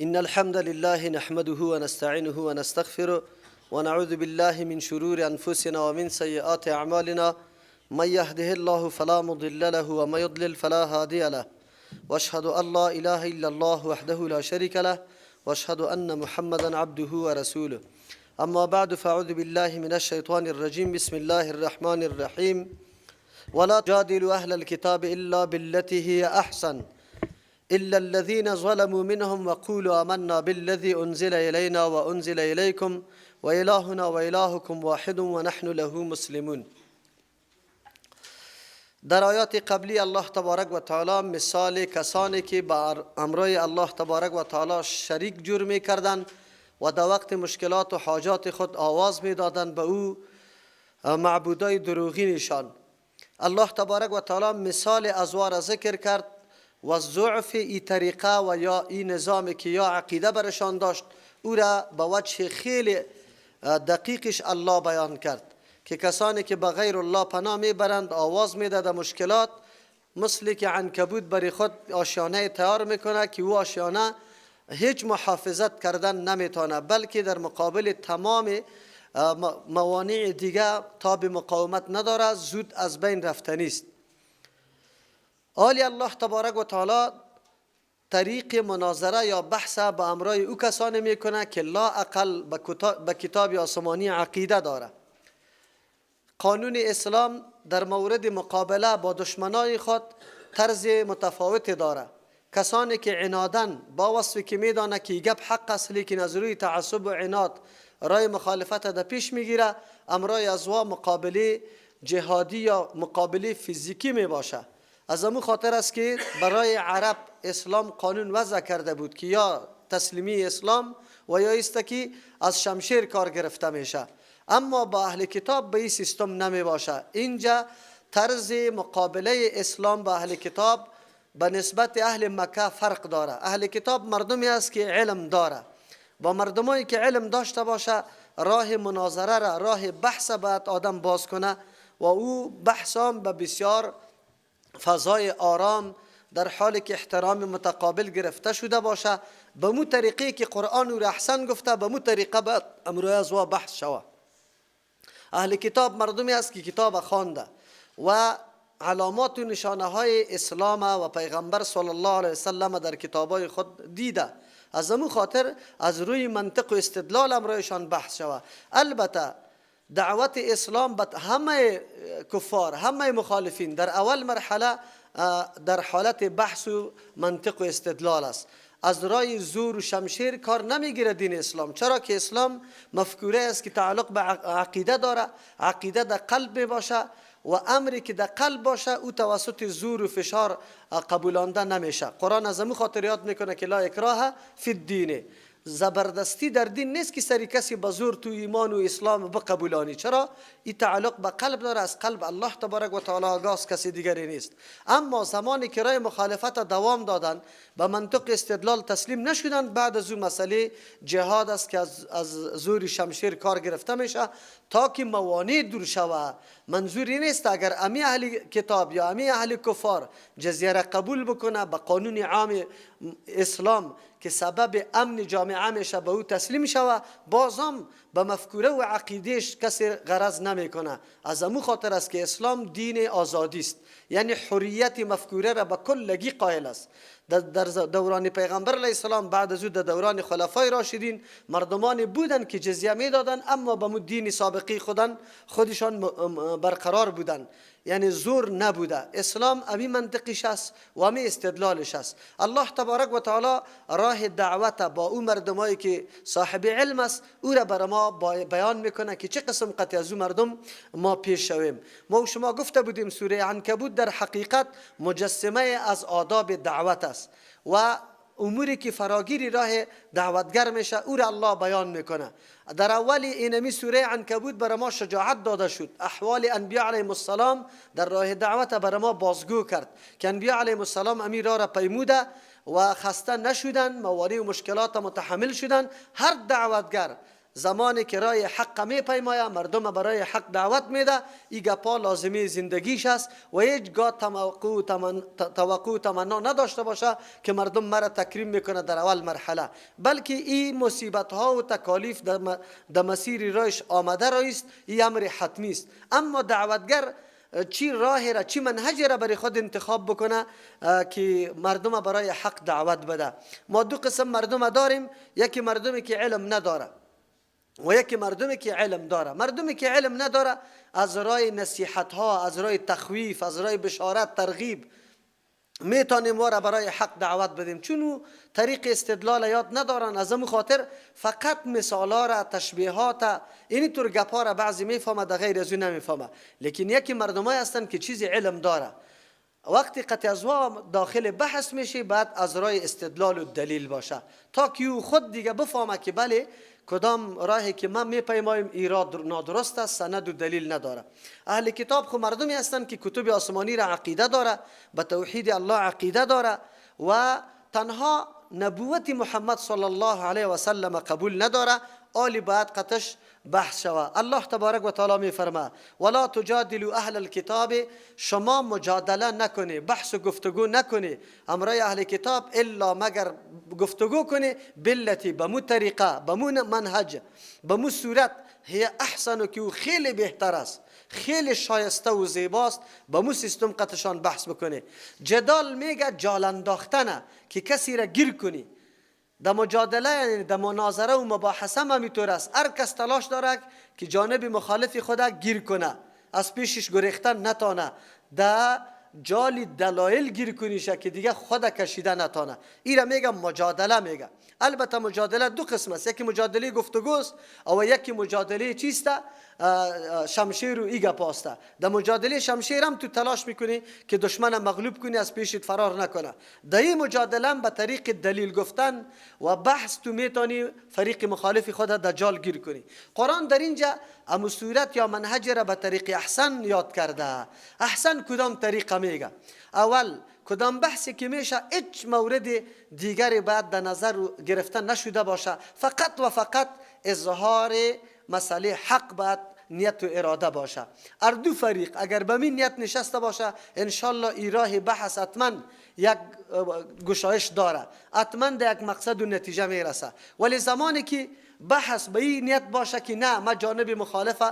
إن الحمد لله نحمده ونستعينه ونستغفره ونعوذ بالله من شرور أنفسنا ومن سيئات أعمالنا من يهده الله فلا مضل له ومن يضلل فلا هادي له وأشهد أن لا إله إلا الله وحده لا شريك له وأشهد أن محمدا عبده ورسوله أما بعد فأعوذ بالله من الشيطان الرجيم بسم الله الرحمن الرحيم ولا تجادلوا أهل الكتاب إلا بالتي هي أحسن إلا الذين ظلموا منهم وقولوا آمنا بالذي أنزل إلينا وأنزل إليكم وإلهنا وإلهكم واحد ونحن له مسلمون. در آیات قبلی الله تبارک و تعالی مثال کسانی که با امرای الله تبارک و تعالی شریک جور می کردند و در وقت مشکلات و حاجات خود آواز می دادند به او معبودای دروغینشان. الله تبارک و تعالی مثال ازوار ذکر کرد و ضعف ای طریقه و یا این نظام که یا عقیده برشان داشت او را به وجه خیلی دقیقش الله بیان کرد که کسانی که به غیر الله پناه میبرند آواز میده در مشکلات مثل که عنکبوت بر خود آشیانه تیار میکنه که او آشیانه هیچ محافظت کردن نمیتونه بلکه در مقابل تمام موانع دیگه تاب مقاومت نداره زود از بین رفتنی است. آلی الله تبارک و تعالی طریق مناظره یا بحث با امرای او کسانی میکنه که لا اقل به کتاب آسمانی عقیده داره. قانون اسلام در مورد مقابله با دشمنای خود طرز متفاوت داره. کسانی که عنادن با وصفی که میدانه که گپ حق است لیکن از روی تعصب و عناد رای مخالفت در پیش میگیره امرای ازوا مقابله جهادی یا مقابله فیزیکی میباشه. از امو خاطر است که برای عرب اسلام قانون وضع کرده بود که یا تسلیمی اسلام و یا است که از شمشیر کار گرفته میشه. اما با اهل کتاب به این سیستم نمی باشه. اینجا طرز مقابله اسلام با اهل کتاب به نسبت اهل مکه فرق داره. اهل کتاب مردمی است که علم داره. با مردمایی که علم داشته باشه راه مناظره را راه بحث باید آدم باز کنه و او بحث هم به بسیار فضای آرام در حالی که احترام متقابل گرفته شده باشه به مو طریقی که قرآن او احسن گفته به مو طریقه باید امروز از و بحث شود. اهل کتاب مردمی است که کتاب خوانده و علامات و نشانه های اسلام و پیغمبر صلی الله علیه وسلم در کتابای خود دیده. از امو خاطر از روی منطق و استدلال امروزشان بحث شود. البته دعوت اسلام به همه کفار همه مخالفین در اول مرحله در حالت بحث و منطق و استدلال است. از رای زور و شمشیر کار نمیگیره دین اسلام. چرا که اسلام مفکوره است که تعلق به عقیده داره. عقیده در قلب می باشه و امری که در قلب باشه او توسط زور و فشار قبولانده نمیشه. قرآن از همون خاطر یاد میکنه که لا اکراه فی الدین، زبردستی در دین نیست که سری کسی به زور تو ایمان و اسلام بقبولانی. چرا؟ این تعلق به قلب داره. از قلب الله تبارک و تعالی آگاه کسی دیگری نیست. اما زمانی که رای مخالفت دوام دادن به منطق استدلال تسلیم نشدن بعد از اون مسئله جهاد است که از زور شمشیر کار گرفته میشه تا که موانع دور شود. منظوری نیست اگر امی اهل کتاب یا امی اهل کفار جزیه را قبول بکنه به قانون عام اسلام که سبب امن جامعه میشه به او تسلیم شود بازم به مفکوره و عقیدهش کسی غرض نمیکنه. از امو خاطر است که اسلام دین آزادی است، یعنی حریت مفکوره را به کلگی قائل است. در دوران پیغمبر علیه السلام بعد از او در دوران خلفای راشدین مردمانی بودند که جزیه میدادند اما به دین سابقی خودشان برقرار بودند، یعنی زور نبوده. اسلام امی منطقیش است و امی استدلالش است. الله تبارک و تعالی راه دعوت با او مردمایی که صاحب علم است او را بر ما بیان میکنه که چه قسم قطع از او مردم ما پیش شویم. ما و شما گفته بودیم سوره عنکبوت در حقیقت مجسمه از آداب دعوت است و اموری که فراگیری راه دعوتگر میشه او را الله بیان میکنه. در اول اینمی سوره عنکبوت برای ما شجاعت داده شد. احوال انبیاء علیهم السلام در راه دعوت برای ما بازگو کرد که انبیاء علیهم السلام امی را پیموده و خسته نشدن، موانع و مشکلات متحمل شدن. هر دعوتگر زمانی که رای حق میپیماید، مردم برای حق دعوت میده، این گپا لازمه زندگیش است و هیچگاه توقع و تمنا نداشته باشه که مردم مرا تکریم میکنه در اول مرحله، بلکه این مصیبت ها و تکالیف در مسیر رایش آمده رایست، این امر حتمی است. اما دعوتگر چی راه را، چی منهج را برای خود انتخاب بکنه که مردم برای حق دعوت بده. ما دو قسم مردم داریم، یکی مردمی که علم نداره و یکی مردمی که علم داره. مردمی که علم نداره از رای نصیحت ها، از رای تخویف، از رای بشارت، ترغیب میتونیم ما را برای حق دعوت بدیم، چون طریق استدلال یاد ندارن. از همون خاطر فقط مثالا را، تشبیهات، اینی طور گپا را بعضی میفهمه، در غیر از اون نمیفهمه. لیکن یکی مردمای هستن که چیزی علم داره، وقتی قطع از داخل بحث میشه بعد از رای استدلال و دلیل باشه، تا که او خود دیگه بفهمه که بله کدام راهی که ما میپیمایم ایراد نادرست است، سند و دلیل نداره. اهل کتاب خو مردمی هستند که کتب آسمانی را عقیده داره، به توحید الله عقیده داره و تنها نبوت محمد صلی الله علیه و سلم قبول نداره، آلی باید قطش بحث شود. الله تبارک و تعالی می فرماید ولا تجادلوا اهل الكتاب، شما مجادله نکنی، بحث و گفتگو نکنی امرای اهل کتاب الا مگر گفتگو کنی بالتی، بمو طریقه، بمو منهج، بمو صورت، هی احسن، که او خیلی بهتر است، خیلی شایسته و زیباست، با مو سیستم قطشان بحث بکنه. جدال میگه جال انداختنه که کسی را گیر کنی. در مجادله یعنی در مناظره و مباحثه هم اینطور است، هر کس تلاش داره که جانب مخالف خود گیر کنه، از پیشش گریختن نتانه، در جال دلایل گیر کنیشه که دیگه خود کشیده نتانه. این را میگه مجادله میگه. البته مجادله دو قسم است، یکی مجادله گفتگوست و یکی مجادله چیسته، شمشیر و ایگا پاسته. در مجادله شمشیر هم تو تلاش میکنی که دشمن مغلوب کنی، از پیشت فرار نکنه. در این مجادله هم به طریق دلیل گفتن و بحث تو میتونی فریق مخالف خود در جال گیر کنی. قرآن در اینجا امو صورت یا منهج را به طریق احسن یاد کرده. احسن کدام طریقه میگه؟ اول کدام بحثی که میشه هیچ مورد دیگری بعد در نظر گرفته نشده باشه، فقط و فقط اظهار مسئله حق باید نیت و اراده باشه. هر دو فریق اگر به این نیت نشسته باشه، انشالله این راه بحث حتما یک گشایش داره، حتما در یک مقصد و نتیجه میرسه. ولی زمانی که بحث به این نیت باشه که نه من جانب مخالف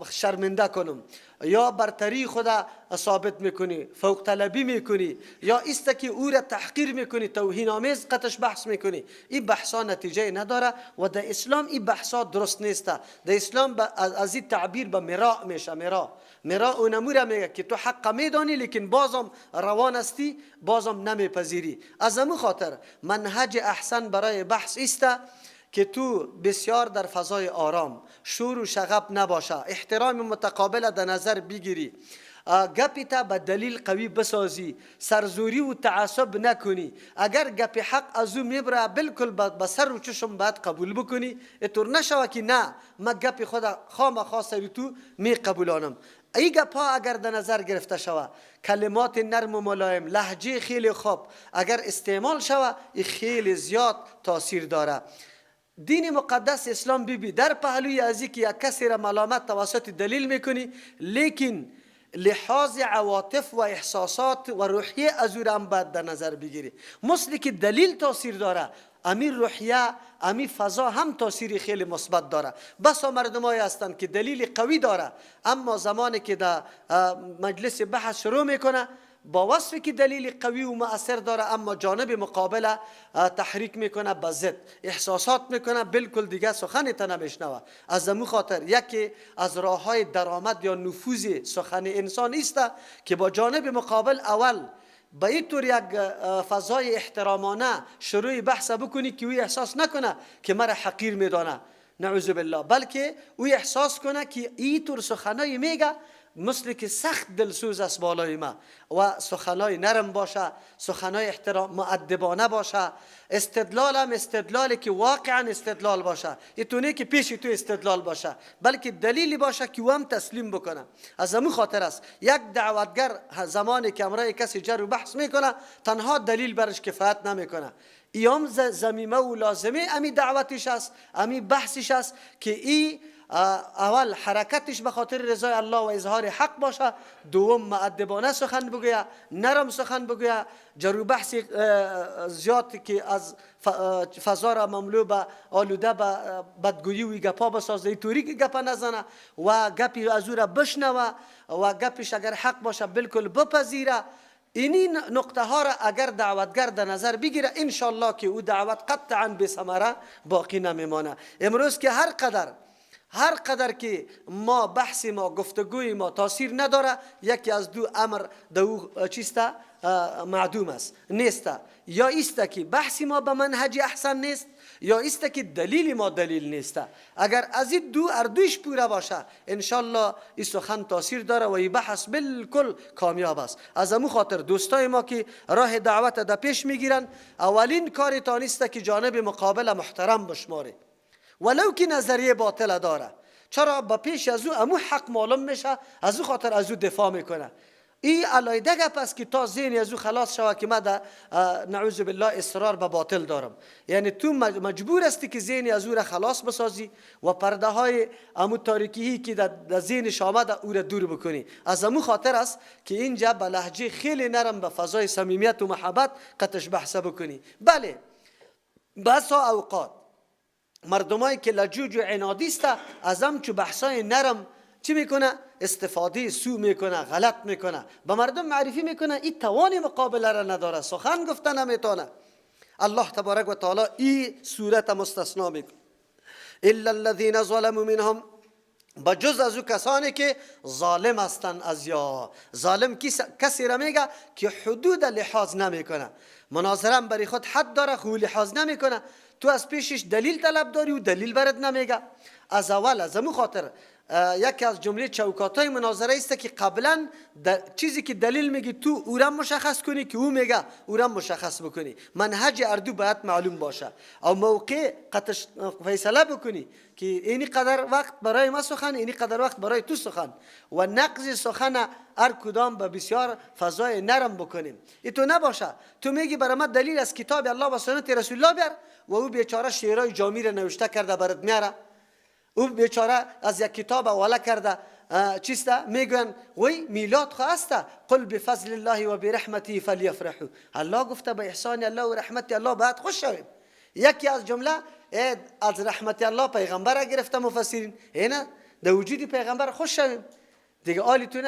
شرمنده کنم، یا برتری خود ثابت میکنی، فوق طلبی میکنی، یا است که او را تحقیر میکنی، توهین آمیز قطش بحث میکنی، این بحثا نتیجه نداره و در اسلام این بحثا درست نیست. در اسلام از این تعبیر به مراء میشه. مراء اونموره میگه که تو حق میدانی لیکن بازم روان استی، بازم نمیپذیری. از همون خاطر منهج احسن برای بحث است که تو بسیار در فضای آرام، شور و شغب نباشه، احترام متقابل در نظر بگیری، گپی تا به دلیل قوی بسازی، سرزوری و تعصب نکنی. اگر گپ حق از او میبره بالکل به سر و چشم باید قبول بکنی، اینطور نشوه که نه من گپ خود خامخا سر تو می قبولانم. ای گپ ها اگر در نظر گرفته شوه، کلمات نرم و ملایم، لهجه خیلی خوب اگر استعمال شوه، این خیلی زیاد تاثیر داره. دین مقدس اسلام بیبی در پهلوی ازی که یک کسی را ملامت توسط دلیل میکنی، لیکن لحاظ عواطف و احساسات و روحیه از او را هم باید در نظر بگیری. مثل که دلیل تاثیر داره، امیر روحیه، امیر فضا هم تاثیری خیلی مثبت داره. بس مردمایی هستند که دلیل قوی داره، اما زمانی که در مجلس بحث شروع میکنه با وصفی که دلیل قوی و مؤثر داره، اما جانب مقابل تحریک میکنه، به ضد احساسات میکنه، بالکل دیگه سخن تا نمیشنوه. از همون خاطر یکی از راههای درآمد یا نفوذ سخن انسان است که با جانب مقابل اول به این طور یک فضای احترامانه شروع بحث بکنی که او احساس نکنه که مرا حقیر میدانه، نعوذ بالله، بلکه او احساس کنه که این طور سخنای میگه مثل که سخت دلسوز است بالای ما، و سخنای نرم باشه، سخنای احترام مؤدبانه باشه، استدلال هم استدلالی که واقعا استدلال باشه، اینطوری که پیش تو استدلال باشه، بلکه دلیلی باشه که او هم تسلیم بکنه. از همون خاطر است یک دعوتگر زمانی که امرای کسی جر و بحث میکنه تنها دلیل برش کفایت نمیکنه. ایام زمینه و لازمه امی دعوتش است، امی بحثش است که ای اول حرکتش به خاطر رضای الله و اظهار حق باشه، دوم مؤدبانه سخن بگویه، نرم سخن بگویه، جرو بحث زیاد که از فضا را مملو به آلوده به بدگویی و گپا بسازه، طوری که گپا نزنه و گپی از او را بشنوه و گپش اگر حق باشه بالکل بپذیره. این نقطه ها را اگر دعوتگر در نظر بگیره، انشالله که او دعوت قطعا به ثمره باقی نمیمانه. امروز که هر قدر که ما بحث ما گفتگوی ما تاثیر نداره، یکی از دو امر دو چیسته معدوم است، نیسته. یا است که بحث ما به منهج احسن نیست، یا است که دلیل ما دلیل نیسته. اگر از این دو اردوش پوره باشه، انشالله این سخن تاثیر داره و این بحث بالکل کامیاب است. از امو خاطر دوستای ما که راه دعوت در پیش میگیرن، اولین کار تانیسته که جانب مقابل محترم بشماره، ولو که نظریه باطل داره. چرا؟ با پیش از او امو حق معلوم میشه، از او خاطر از او دفاع میکنه. این علایده گپ است که تا ذهنی از او خلاص شود که من نعوذ بالله اصرار به باطل دارم. یعنی تو مجبور هستی که ذهنی از او را خلاص بسازی و پرده های امو تاریکی که در ذهنش آمده او را دور بکنی. از امو خاطر است که اینجا به لهجه خیلی نرم به فضای صمیمیت و محبت قطش بحثه بکنی. بله، بسا اوقات مردمایی که لجوج و عنادی است، از همچو بحثای نرم چی میکنه؟ استفاده سو میکنه، غلط میکنه، به مردم معرفی میکنه این توان مقابله را نداره، سخن گفته نمیتونه. الله تبارک و تعالی این صورت مستثنا میکنه. الا الذين ظلموا منهم، بجز از او کسانی که ظالم هستند. از یا ظالم کسی را میگه که حدود لحاظ نمیکنه، مناظره برای خود حد داره، خو لحاظ نمیکنه. تو از پیشش دلیل طلب داری و دلیل برات نمیگه. از اول از امو خاطر یکی از جمله چوکاتای مناظره است که قبلا چیزی که دلیل میگی تو او را مشخص کنی، که او میگه او را مشخص بکنی. منهج اردو باید معلوم باشه، او موقع قطش فیصله بکنی که اینی قدر وقت برای ما سخن، اینی قدر وقت برای تو سخن، و نقض سخن هر کدام به بسیار فضای نرم بکنیم. این تو نباشه تو میگی برای ما دلیل از کتاب الله و سنت رسول الله بیار، و او بیچاره شعرهای جامی را نوشته کرده برات میاره. او بیچاره از یک کتاب حواله کرده چیسته میگن وی میلاد خواسته، قل بفضل الله و برحمته فلیفرحوا. الله گفته به احسان الله و رحمت الله باید خوش شویم. یکی از جمله از رحمت الله پیغمبر گرفته مفسرین، اینا در وجود پیغمبر خوش شویم. دیگه آلی تو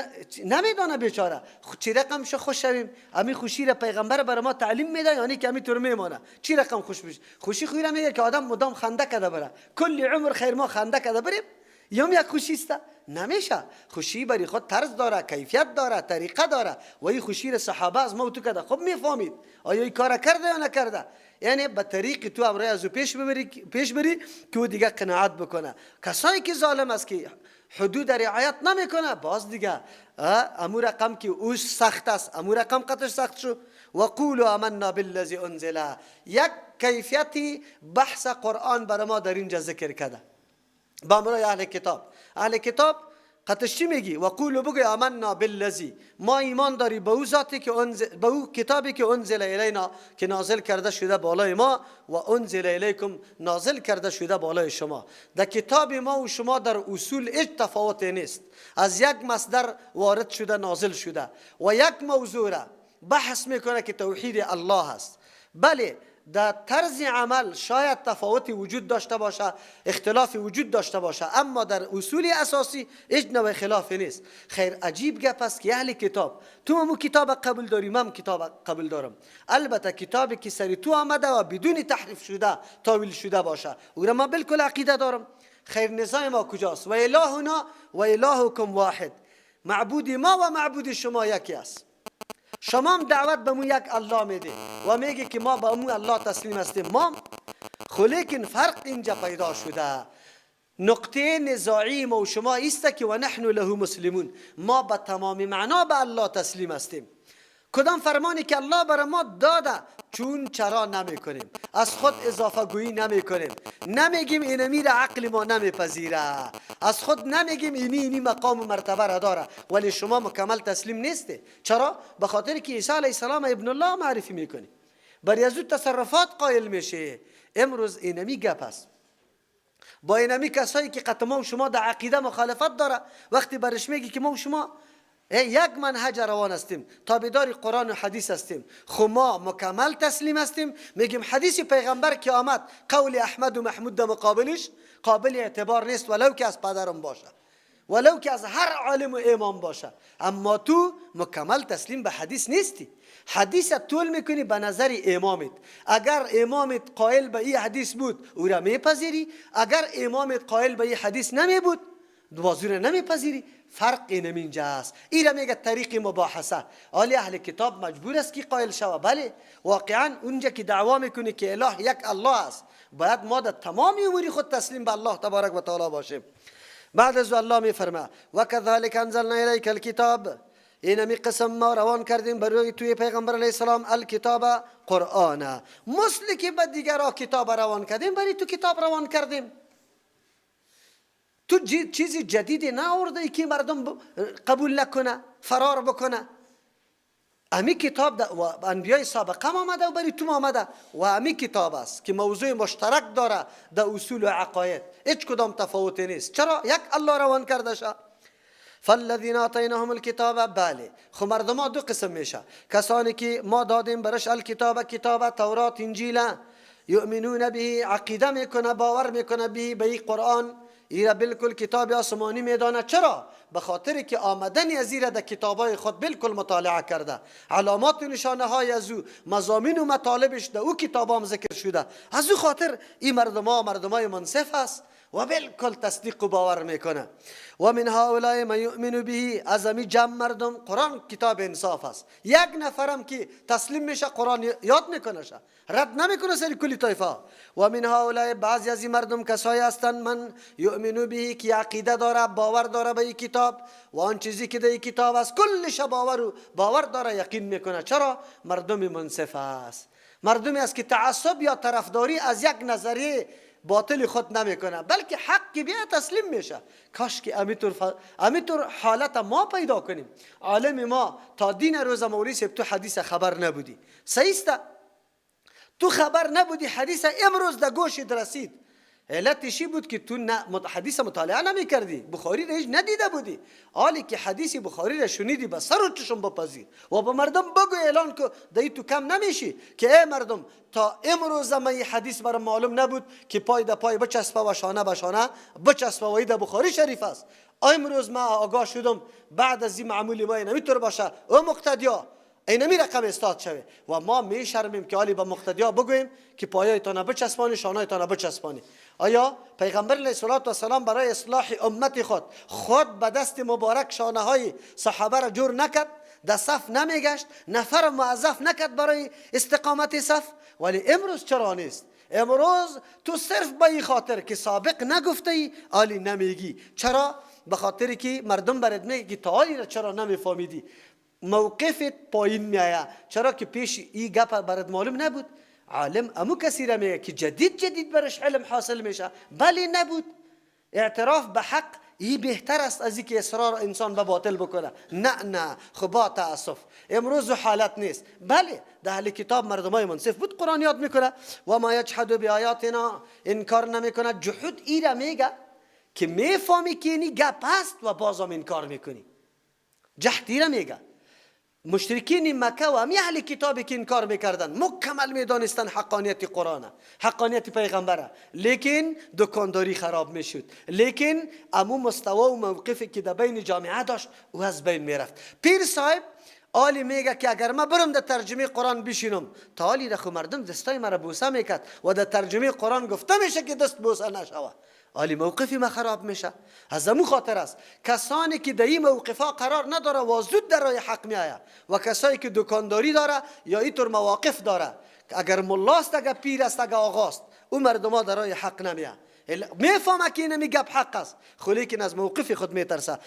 نمیدانه بیچاره چی رقم شو خوش شویم. امی خوشی را پیغمبر برای ما تعلیم میده، یعنی که امی تو رو میمانه چی رقم خوش بشه. خوشی خوی را میگه که آدم مدام خنده کده بره، کل عمر خیر ما خنده کده بریم، یک خوشی است؟ نمیشه. خوشی برای خود طرز داره، کیفیت داره، طریقه داره، و این خوشی را صحابه از ما تو کده خوب میفهمید آیا این کار کرده یا نکرده. یعنی به طریق تو امروز از پیش بری که او دیگه قناعت بکنه. کسایی که ظالم است که حدود رعایت نمیکنه، باز دیگه امو رقم که اوش سخت است، امو رقم قطعش سخت شو. و قولوا آمنا بالذی انزل، یک کیفیتی بحث قرآن برای ما در اینجا ذکر کرده با امروی اهل کتاب قطعش چی میگی؟ و قولوا بگوی آمنا بالذی، ما ایمان داری به او ذاتی که به او کتابی که انزل الینا، که نازل کرده شده بالای ما، و انزل الیکم، نازل کرده شده بالای شما. در کتاب ما و شما در اصول هیچ تفاوت نیست، از یک مصدر وارد شده نازل شده و یک موضوع را بحث میکنه که توحید الله است. بله در طرز عمل شاید تفاوتی وجود داشته باشه، اختلافی وجود داشته باشه، اما در اصول اساسی هیچ نوع خلافی نیست. خیر عجیب گپ است که اهل کتاب، تو هم کتاب قبول داری، من کتاب قبول دارم، البته کتابی که سری تو آمده و بدون تحریف شده تاویل شده باشه او را من بالکل عقیده دارم. خیر نظام ما کجاست؟ و الهنا و الهکم واحد، معبود ما و معبود شما یکی است. شما هم دعوت به مو یک الله میده و میگه که ما به مو الله تسلیم هستیم ما، خو لیکن فرق اینجا پیدا شده. نقطه نزاعی ما و شما است که و نحن له مسلمون، ما به تمام معنا به الله تسلیم هستیم. کدام فرمانی که الله برای ما داده چون چرا نمی کنیم، از خود اضافه گویی نمی کنیم، نمیگیم اینمی را عقل ما نمیپذیره، از خود نمیگیم اینی مقام و مرتبه را داره، ولی شما مکمل تسلیم نیسته. چرا؟ به خاطر که عیسی علیه السلام ابن الله معرفی میکنی. بر از او تصرفات قائل میشه. امروز اینمی گپ است. با اینمی کسایی که قطع ما و شما در عقیده مخالفت داره، وقتی برش میگی که ما و شما یک منهج روان هستیم، تابعدار قرآن و حدیث هستیم، خو ما مکمل تسلیم هستیم، میگیم حدیث پیغمبر که آمد قول احمد و محمود در مقابلش قابل اعتبار نیست، ولو که از پدرم باشه، ولو که از هر عالم و امام باشه. اما تو مکمل تسلیم به حدیث نیستی. حدیث طول میکنی به نظر امامت. اگر امامت قائل به این حدیث بود او را میپذیری، اگر امامت قائل به این حدیث نمی بود بازو را نمیپذیری. فرق این اینجا است. این را میگه طریق مباحثه. حالی اهل کتاب مجبور است که قائل شوه. بله واقعا اونجا که دعوا میکنی که اله یک الله است، باید ما در تمام امور خود تسلیم به الله تبارک و تعالی باشیم. بعد از الله میفرما و کذالک انزلنا الیک الکتاب، اینمی قسم ما روان کردیم برای توی پیغمبر علیه السلام الکتاب قرآن، مثل که به دیگرها کتاب روان کردیم برای تو کتاب روان کردیم. تو چیزی جدیدی نآورده که مردم قبول نکنه، فرار بکنه. امی کتاب و انبیای سابقه آمده و برای تو آمده و امی کتاب است که موضوع مشترک داره در اصول و عقاید، هیچ کدام تفاوتی نیست. چرا؟ یک الله روان کرده شد. فالذین آتیناهم الکتاب، بله خو مردم دو قسم میشه. کسانی که ما دادیم برش الکتاب، کتاب تورات انجیل، یؤمنون به، عقیده میکنه، باور میکنه به قرآن، ایرا بالکل کتاب آسمانی میدانه. چرا؟ به خاطر که آمدن از ایرا در کتابای خود بالکل مطالعه کرده، علامات و نشانه های از او، مضامین و مطالبش در او کتابام ذکر شده. از او خاطر این مردمای منصف است و بالکل تصدیق و باور میکنه. و من هؤلاء من یؤمن به، از امی جمع مردم قرآن کتاب انصاف است. یک نفرم که تسلیم میشه قرآن یاد میکنه شه، رد نمیکنه سری کلی طایفه. و من هؤلاء، بعضی از این مردم کسایی هستند من یؤمن به که عقیده داره، باور داره به این کتاب و آن چیزی که در این کتاب است کلش باور داره، یقین میکنه. چرا؟ مردم منصف است، مردمی است که تعصب یا طرفداری از یک نظریه باطل خود نمیکنه، بلکه حق بیا تسلیم میشه. کاش که امیطور حالت ما پیدا کنیم. عالم ما تا دین روز مولوی صاحب تو حدیث خبر نبودی، صحیح؟ تو خبر نبودی، حدیث امروز در گوشت رسید. علتشی بود که تو حدیث مطالعه نمی کردی، بخاری را ندیده بودی. حالی که حدیث بخاری را شنیدی به سر و چشم بپذیر و به مردم بگو، اعلان که دایی تو کم نمیشی که ای مردم تا امروز من این حدیث برام معلوم نبود که پای در پای بچسبه و شانه به شانه بچسبه و این در بخاری شریف است. امروز ما آگاه شدم بعد از این معمولی ما نمیتونه باشه او مقتدیا اینمی رقم استاد شوه و ما میشرمیم که حالی به مقتدیا بگوییم که پایایتان بچسبانی، شانهایتان بچسبانی. آیا پیغمبر علیه السلام برای اصلاح امت خود به دست مبارک شانه های صحابه را جور نکرد؟ در صف نمیگشت، نفر موظف نکرد برای استقامت صف؟ ولی امروز چرا نیست؟ امروز تو صرف به این خاطر که سابق نگفته عالی نمیگی. چرا؟ به خاطر که مردم برات میگه که تعالی را چرا نمیفهمیدی، موقفت پایین میآید. چرا که پیش این گپ برات معلوم نبود. عالم امو کسی را میگه که جدید برش علم حاصل میشه، بلی نبود. اعتراف به حق این بهتر است از اینکه اصرار انسان به باطل بکنه. نه خب با تاسف امروز حالت نیست. بله در اهل کتاب مردمای منصف بود قرآن یاد میکنه. و ما یجحد بآیاتنا، انکار نمیکنه. جحود این را میگه که میفهمی که اینی گپ است و بازم انکار میکنی. جحد این را میگه. مشرکین مکه و همی اهل کتابی که انکار میکردن مکمل میدانستن حقانیت قرآن، حقانیت پیغمبره، لیکن دکانداری خراب میشد، لیکن امو مستوى و موقفی که در بین جامعه داشت و از بین میرفت. پیر صاحب آلی میگه که اگر ما برم در ترجمه قرآن بشینم، تا آلی رخو مردم دستای مرا بوسه میکرد و در ترجمه قرآن گفته میشه که دست بوسه نشوه، آلی موقفی ما خراب میشه. از امو خاطر است کسانی که در این موقفا قرار نداره و زود در راه حق میآید و کسایی که دکانداری داره یا اینطور مواقف داره، اگر ملاست، اگر پیر است، اگر آقاست، اون مردم در راه حق نمیآید. میفهمه که این گپ حق است، خو لیکن از موقف خود میترسه.